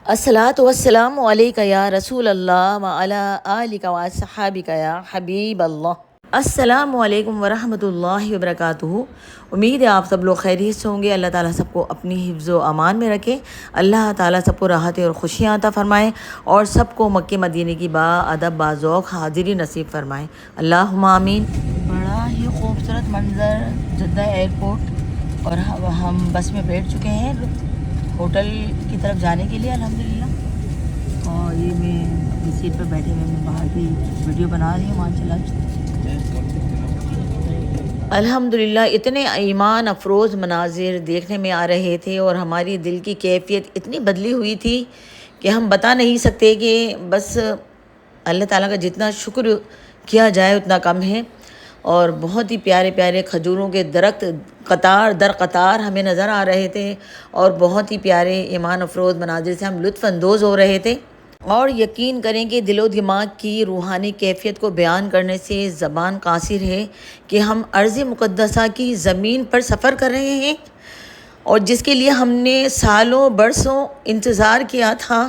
अस्सलातु वस्सलामु अलैका या रसूल अल्लाह व अला आलिका व अस्हाबिका या हबीब अल्लाह। अस्सलामु अलैकुम व रहमतुल्लाहि व बरकातुहू। उम्मीद है आप सब लोग खैरियत से होंगे। अल्लाह ताला सबको अपनी हिफ्ज़ व अमान में रखे। अल्लाह ताला सबको राहत और खुशियाँ अता फ़रमाए और सबको मक्के मदीने की बाअदब बाज़ौक़ हाज़िरी नसीब फ़रमाए। अल्लाहुम्मा आमीन। बड़ा ही खूबसूरत मंज़र जद्दा एयरपोर्ट और हम बस में बैठ चुके हैं होटल की तरफ जाने के लिए अल्हम्दुलिल्लाह। और ये मैं अपनी सीट पर बैठे हुए मैं बाहर की वीडियो बना रही हूँ माशाल्लाह। अल्हम्दुलिल्लाह इतने ईमान अफरोज़ मनाजिर देखने में आ रहे थे और हमारी दिल की कैफियत इतनी बदली हुई थी कि हम बता नहीं सकते कि बस अल्लाह ताला का जितना शुक्र किया जाए उतना कम है। और बहुत ही प्यारे प्यारे खजूरों के दरख्त कतार दर कतार हमें नज़र आ रहे थे और बहुत ही प्यारे ईमान अफरोज़ मनाजिर से हम लुत्फ़अंदोज़ हो रहे थे। और यकीन करें कि दिलो दिमाग की रूहानी कैफियत को बयान करने से ज़बान कासिर है कि हम अर्ज़ मुक़द्दसा की ज़मीन पर सफ़र कर रहे हैं और जिसके लिए हमने सालों बरसों इंतज़ार किया था,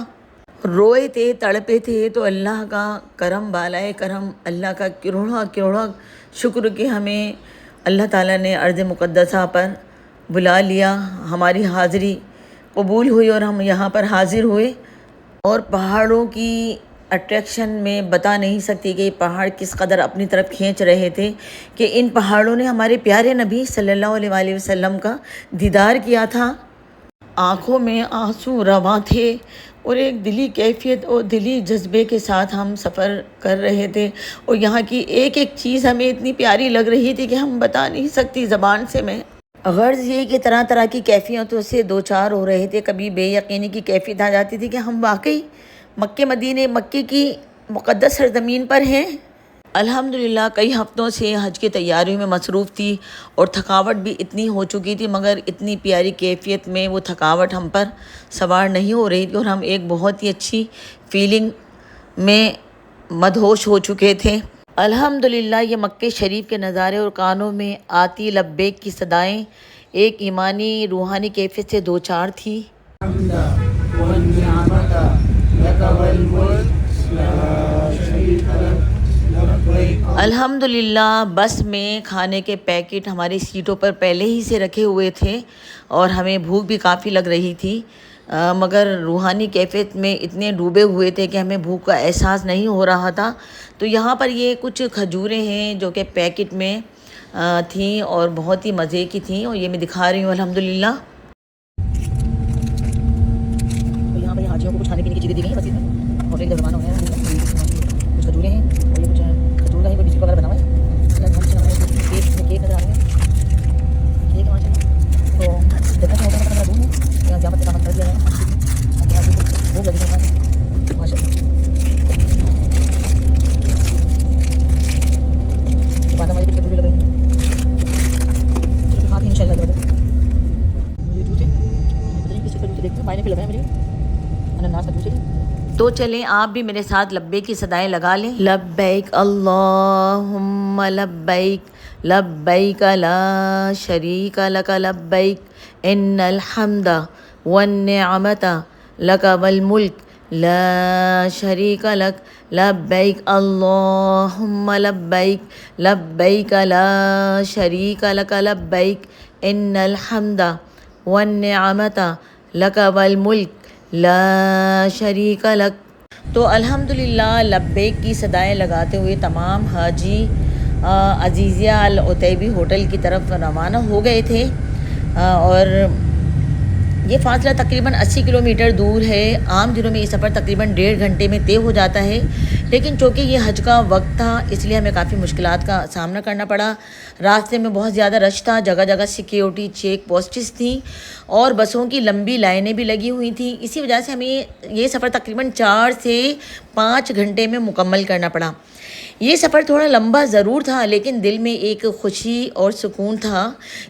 रोए थे, तड़पे थे। तो अल्लाह का करम बालाए करम, अल्लाह का करोड़ा करोड़ा शुक्र कि हमें अल्लाह ताला ने अर्ज़ मुक़द्दसा पर बुला लिया। हमारी हाज़िरी कबूल हुई और हम यहाँ पर हाज़िर हुए। और पहाड़ों की अट्रैक्शन में बता नहीं सकती कि पहाड़ किस कदर अपनी तरफ खींच रहे थे कि इन पहाड़ों ने हमारे प्यारे नबी सल्लल्लाहु अलैहि वसल्लम का दीदार किया था। आँखों में आंसू रवां थे और एक दिली कैफियत और दिली जज्बे के साथ हम सफ़र कर रहे थे। और यहाँ की एक एक चीज़ हमें इतनी प्यारी लग रही थी कि हम बता नहीं सकती ज़बान से। मैं गर्ज़ ये कि तरह तरह की कैफियतों से दो चार हो रहे थे। कभी बेयकीनी की कैफियत आ जाती थी कि हम वाकई मक्के मदीने मक्के की मुक़द्दस सरज़मीन पर हैं। अल्हम्दुलिल्लाह कई हफ़्तों से हज की तैयारियों में मसरूफ़ थी और थकावट भी इतनी हो चुकी थी, मगर इतनी प्यारी कैफियत में वो थकावट हम पर सवार नहीं हो रही थी और हम एक बहुत ही अच्छी फ़ीलिंग में मदहोश हो चुके थे। अल्हम्दुलिल्लाह ये मक्के शरीफ के नज़ारे और कानों में आती लब्बैक की सदाएं एक ईमानी रूहानी कैफियत से दो चार थी। अल्हम्दुलिल्लाह बस में खाने के पैकेट हमारी सीटों पर पहले ही से रखे हुए थे और हमें भूख भी काफ़ी लग रही थी, मगर रूहानी कैफियत में इतने डूबे हुए थे कि हमें भूख का एहसास नहीं हो रहा था। तो यहाँ पर ये कुछ खजूरें हैं जो कि पैकेट में थीं और बहुत ही मज़े की थीं और ये मैं दिखा रही हूँ अल्हम्दुलिल्लाह। तो यहाँ पर हाजियों को कुछ खाने पीने की चीज़ें दी गई हैं। बस इसमें होटल का ज़माना हो गया है। कुछ खजूरें हैं और ये कुछ खजूर का ही कोई बिस्किट वगैरह बना हुआ है। केक नज़र आ रहे हैं, केक है माशाल्लाह। तो जैसा कि होटल का दूँ यहाँ जहाँ पर काम कर दिया है वो लगी है माशाल्लाह। बाद हमारी कुछ खजूरें लग रही हैं, चलो खाते हैं इंशाल्लाह। मुझे जूस है, पता नहीं किस चीज़ का जूस है, देखते हैं मायने पे लगा है मुझे, अनानास का जूस है। तो चलें आप भी मेरे साथ लब्बैक की सदाएं लगा लें। लब्बैक अल्लाहुम्मा लब्बैक लब्बैक ला शरीक लक लब्बैक इन्नल हम्दा वन निअमता लक वल मुल्क ला शरीक लक लब्बैक अल्लाहुम्मा लब्बैक लब्बैक ला शरीक लक लब्बैक इन्नल हम्दा वन निअमता लक वल मुल्क ला शरीक लक। तो अल्हम्दुलिल्लाह लब्बैक की सदाएं लगाते हुए तमाम हाजी अजीज़िया अल उतैबी होटल की तरफ रवाना हो गए थे। और ये फ़ासला तकरीबन 80 किलोमीटर दूर है। आम दिनों में ये सफ़र तकरीबन 1.5 घंटे में तय हो जाता है, लेकिन चूँकि ये हज का वक्त था इसलिए हमें काफ़ी मुश्किलात का सामना करना पड़ा। रास्ते में बहुत ज़्यादा रश था, जगह जगह सिक्योरिटी चेक पोस्ट्स थी और बसों की लंबी लाइनें भी लगी हुई थी। इसी वजह से हमें ये सफ़र तकरीबन 4 से 5 घंटे में मुकम्मल करना पड़ा। ये सफ़र थोड़ा लंबा ज़रूर था, लेकिन दिल में एक खुशी और सुकून था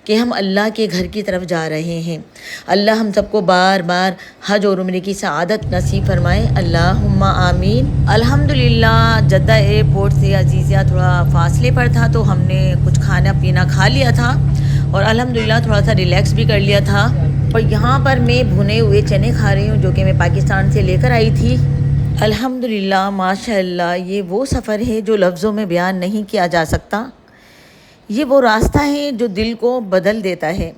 कि हम अल्लाह के घर की तरफ जा रहे हैं। अल्लाह हम सबको बार बार हज और उम्रे की सआदत नसीब फरमाए, अल्लाहुम्मा आमीन। अल्हम्दुलिल्लाह जद्दा एयरपोर्ट से अजीज़िया थोड़ा फासले पर था, तो हमने कुछ खाना पीना खा लिया था और अल्हम्दुलिल्लाह थोड़ा सा रिलैक्स भी कर लिया था। और यहाँ पर मैं भुने हुए चने खा रही हूँ जो कि मैं पाकिस्तान से लेकर आई थी। अल्हम्दुलिल्लाह माशाअल्लाह, ये वो सफ़र है जो लफ्ज़ों में बयान नहीं किया जा सकता। ये वो रास्ता है जो दिल को बदल देता है।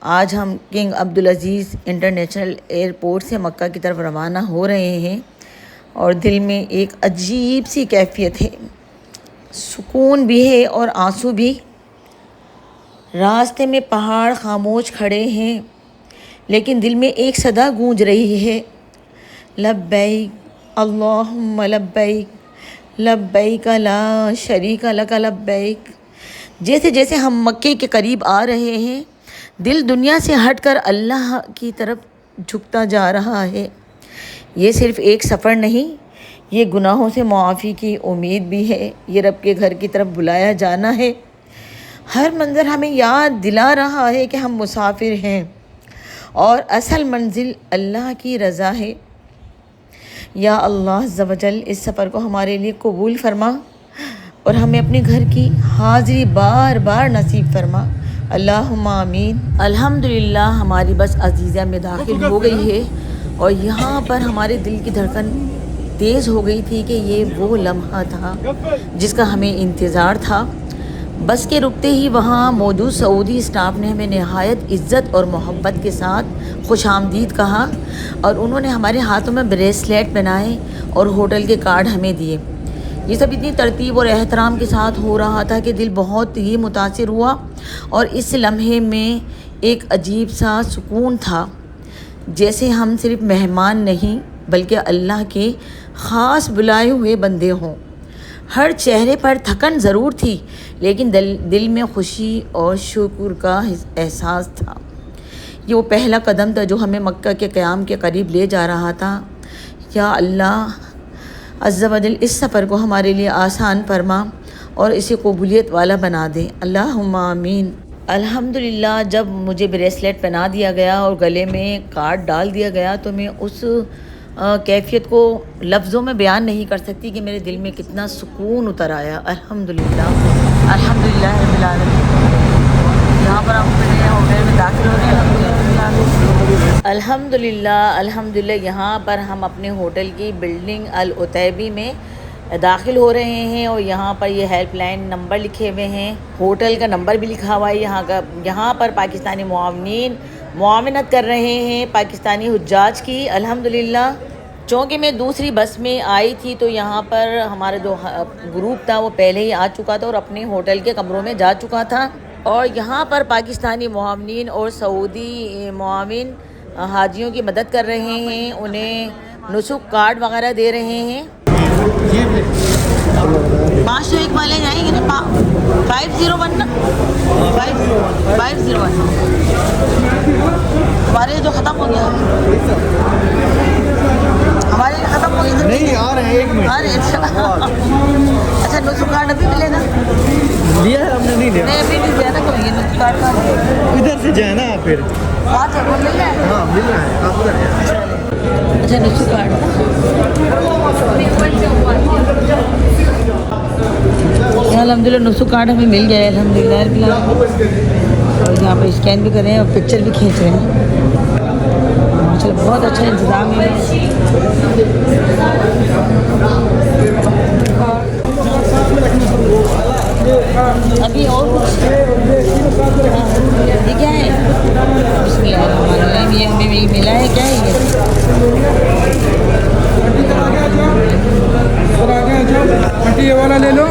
आज हम किंग अब्दुल अज़ीज़ इंटरनेशनल एयरपोर्ट से मक्का की तरफ रवाना हो रहे हैं और दिल में एक अजीब सी कैफियत है, सुकून भी है और आंसू भी। रास्ते में पहाड़ खामोश खड़े हैं, लेकिन दिल में एक सदा गूंज रही है, लब्बैक अल्लाहुम्मा लब्बैक, लब्बैक ला शरीका लक लब्बैक। जैसे जैसे हम मक्के के करीब आ रहे हैं, दिल दुनिया से हटकर अल्लाह की तरफ झुकता जा रहा है। ये सिर्फ़ एक सफ़र नहीं, ये गुनाहों से मुआफ़ी की उम्मीद भी है। ये रब के घर की तरफ बुलाया जाना है। हर मंज़र हमें याद दिला रहा है कि हम मुसाफिर हैं और असल मंजिल अल्लाह की रज़ा है। या अल्लाह अज़्ज़ व जल, इस सफ़र को हमारे लिए कबूल फरमा और हमें अपने घर की हाज़िरी बार बार नसीब फरमा। अल्लाहुम्मा आमीन। अल्हम्दुलिल्लाह हमारी बस अज़ीज़ा में दाखिल हो गई है और यहाँ पर हमारे दिल की धड़कन तेज़ हो गई थी कि ये वो लम्हा था जिसका हमें इंतज़ार था। बस के रुकते ही वहाँ मौजूद सऊदी स्टाफ ने हमें नहायत इज़्ज़त और मोहब्बत के साथ खुशामदीद कहा और उन्होंने हमारे हाथों में ब्रेसलेट पहनाए और होटल के कार्ड हमें दिए। ये सब इतनी तरतीब और एहतराम के साथ हो रहा था कि दिल बहुत ही मुतासिर हुआ और इस लम्हे में एक अजीब सा सुकून था, जैसे हम सिर्फ मेहमान नहीं बल्कि अल्लाह के ख़ास बुलाए हुए बंदे हों। हर चेहरे पर थकन ज़रूर थी, लेकिन दिल में खुशी और शुक्र का एहसास था। ये वो पहला कदम था जो हमें मक्का के क़याम के करीब ले जा रहा था। या अल्लाह अज़्ज़ व जल, इस सफ़र को हमारे लिए आसान फरमा और इसे कबूलियत वाला बना दे। अल्लाहुम्मा आमीन। अल्हम्दुलिल्लाह जब मुझे ब्रेसलेट पहना दिया गया और गले में कार्ड डाल दिया गया तो मैं उस कैफियत को लफ्ज़ों में बयान नहीं कर सकती कि मेरे दिल में कितना सुकून उतर आया। अल्हम्दुलिल्लाह अल्हम्दुलिल्लाह रब्बिल आलमीन। यहाँ पर हम अपने होटल में दाखिल हो रहे हैं। अल्हम्दुलिल्लाह अल्हम्दुलिल्लाह यहाँ पर हम अपने होटल की बिल्डिंग अल उतैबी में दाखिल हो रहे हैं और यहाँ पर ये हेल्पलाइन नंबर लिखे हुए हैं, होटल का नंबर भी लिखा हुआ है। यहाँ पर पाकिस्तानी मुआवनत कर रहे हैं पाकिस्तानी हुज्जाज की। अल्हम्दुलिल्लाह चूँकि मैं दूसरी बस में आई थी तो यहाँ पर हमारा जो ग्रुप था वो पहले ही आ चुका था और अपने होटल के कमरों में जा चुका था और यहाँ पर पाकिस्तानी मुआवनीन और सऊदी मुआविन हाजियों की मदद कर रहे हैं, उन्हें नुसुक कार्ड वगैरह दे रहे हैं। 501 वाले जाएंगे ना, 501 ना, 501 हमारे जो ख़त्म हो गया, हमारे ख़त्म हो गया नहीं आ रहे हैं, 1 मिनट। अरे अच्छा नुसुक कार्ड अभी मिलेगा? लिया है हमने, नहीं लिया। नहीं अभी नहीं दिया ना, तो ये नुसुक कार्ड का इधर से जाए ना फिर। अच्छा वो मिल रहा है? हाँ मिल रहा है, आप उधर हैं। अच्छा नुसुक कार्ड अल्हम्दुलिल्लाह नुसुक कार्ड हमें मिल गया है अल्हम्दुलिल्लाह। और यहाँ पर स्कैन भी कर रहे हैं और पिक्चर भी खींच रहे हैं। माशाल्लाह बहुत अच्छा इंतज़ाम है। अभी और कुछ ये क्या है? बिस्मिल्लाह, ये हमें मिला है, क्या है ये वाला ले लो,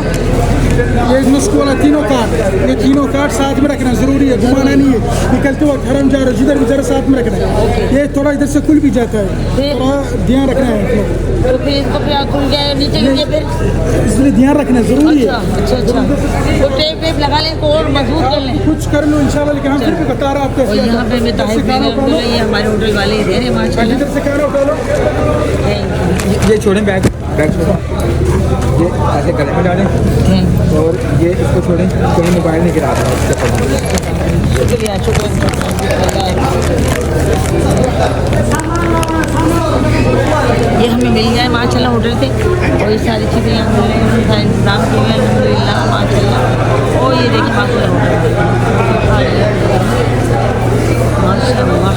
ये नुस्ख वाला तीनों कार्ड, ये तीनों कार्ड साथ में रखना ज़रूरी है, घुमाना नहीं है। निकलते वक्त हरम जा रहे हो जिधर उधर साथ में रखना है। ये थोड़ा इधर से खुल भी जाता है, थोड़ा ध्यान रखना है। तो फिर इसको फिर खुल गया नीचे गिर गया, फिर इसलिए ध्यान रखना ज़रूरी है। अच्छा तो टेप वेप लगा लें तो और मजबूत कर लें। कुछ कर लो इंशाल्लाह, कि हम फिर भी बता रहा आपको। और यहाँ पे मैं तारीफ भी कर, ये हमारे होटल वाले ही दे रहे हैं माशाल्लाह। इधर से खाना उठा लो, ये छोड़ें, बैग छोड़ो, ये ऐसे गले में डालें और ये इसको छोड़ें, कोई मोबाइल नहीं गिरा रहा है। शुक्रिया ये हमें मिल गया है माशाल्लाह होटल से और ये सारी चीज़ें यहाँ मिल रही हैं, सारा इंतज़ाम किए हुए हैं अल्हम्दुलिल्लाह माशाल्लाह। और ये देखिए माशाल्लाह होटल माशाल्लाह।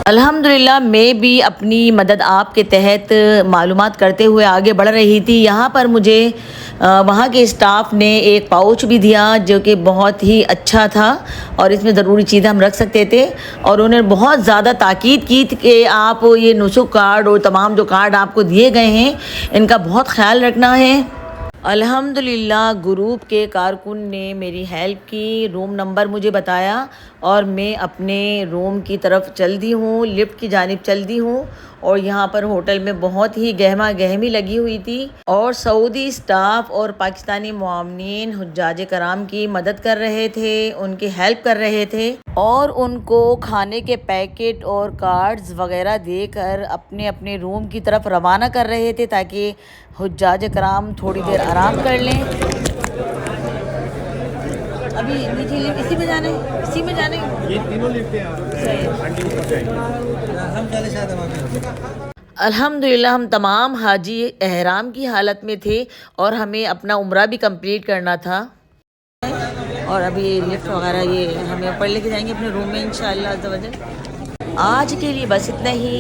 अल्हम्दुलिल्लाह मैं भी अपनी मदद आपके तहत मालूमात करते हुए आगे बढ़ रही थी। यहाँ पर मुझे वहाँ के स्टाफ ने एक पाउच भी दिया जो कि बहुत ही अच्छा था और इसमें ज़रूरी चीज़ें हम रख सकते थे, और उन्होंने बहुत ज़्यादा ताकीद की थी कि आप ये नुसुख कार्ड और तमाम जो कार्ड आपको दिए गए हैं इनका बहुत ख्याल रखना है। अल्हम्दुलिल्लाह ग्रुप के कारकुन ने मेरी हेल्प की, रूम नंबर मुझे बताया और मैं अपने रूम की तरफ चल दी हूँ, लिफ्ट की जानिब चल दी हूँ। और यहाँ पर होटल में बहुत ही गहमा गहमी लगी हुई थी और सऊदी स्टाफ और पाकिस्तानी मुआवनीन हुज्जाज कराम की मदद कर रहे थे, उनकी हेल्प कर रहे थे और उनको खाने के पैकेट और कार्ड्स वगैरह देकर अपने अपने रूम की तरफ रवाना कर रहे थे ताकि हुज्जाज कराम थोड़ी देर आराम कर लें। अभी नीचे लिफ्ट इसी में जाना है, इसी में जाना है, ये तीनों लिफ्टें अल्हम्दुलिल्लाह हम तमाम हाजी एहराम की हालत में थे और हमें अपना उम्रा भी कंप्लीट करना था। और अभी लिफ्ट वगैरह ये हमें ऊपर लेके जाएंगे अपने रूम में इंशाअल्लाह अज़्ज़ वजल। आज के लिए बस इतना ही,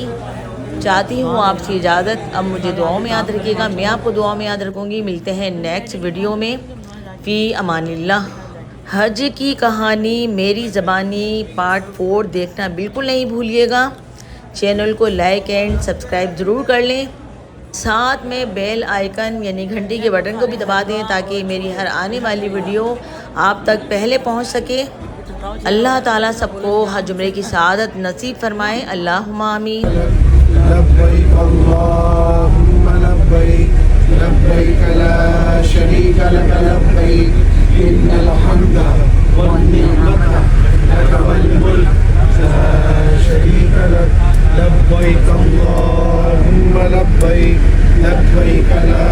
चाहती हूँ आपसे इजाज़त। अब मुझे दुआओं में याद रखिएगा, मैं आपको दुआओं में याद रखूँगी। मिलते हैं नेक्स्ट वीडियो में। फ़ी अमानिल्लाह। हज की कहानी मेरी ज़बानी पार्ट 4 देखना बिल्कुल नहीं भूलिएगा। चैनल को लाइक एंड सब्सक्राइब ज़रूर कर लें, साथ में बेल आइकन यानी घंटी के बटन को भी दबा दें ताकि मेरी हर आने वाली वीडियो आप तक पहले पहुंच सके। अल्लाह ताला सबको हज उम्रे की सआदत नसीब फरमाए। अल्लाहुम्मा आमीन। लब्बैक अल्लाहुम्मा लब्बैक, लब्बैक ला शरीका लक लब्बैक, इन्नल हम्दा वन निअमता लक वल मुल्क ला शरीका लक, लब्बैक अल्लाहुम्मा लब्बैक, लब्बैक ला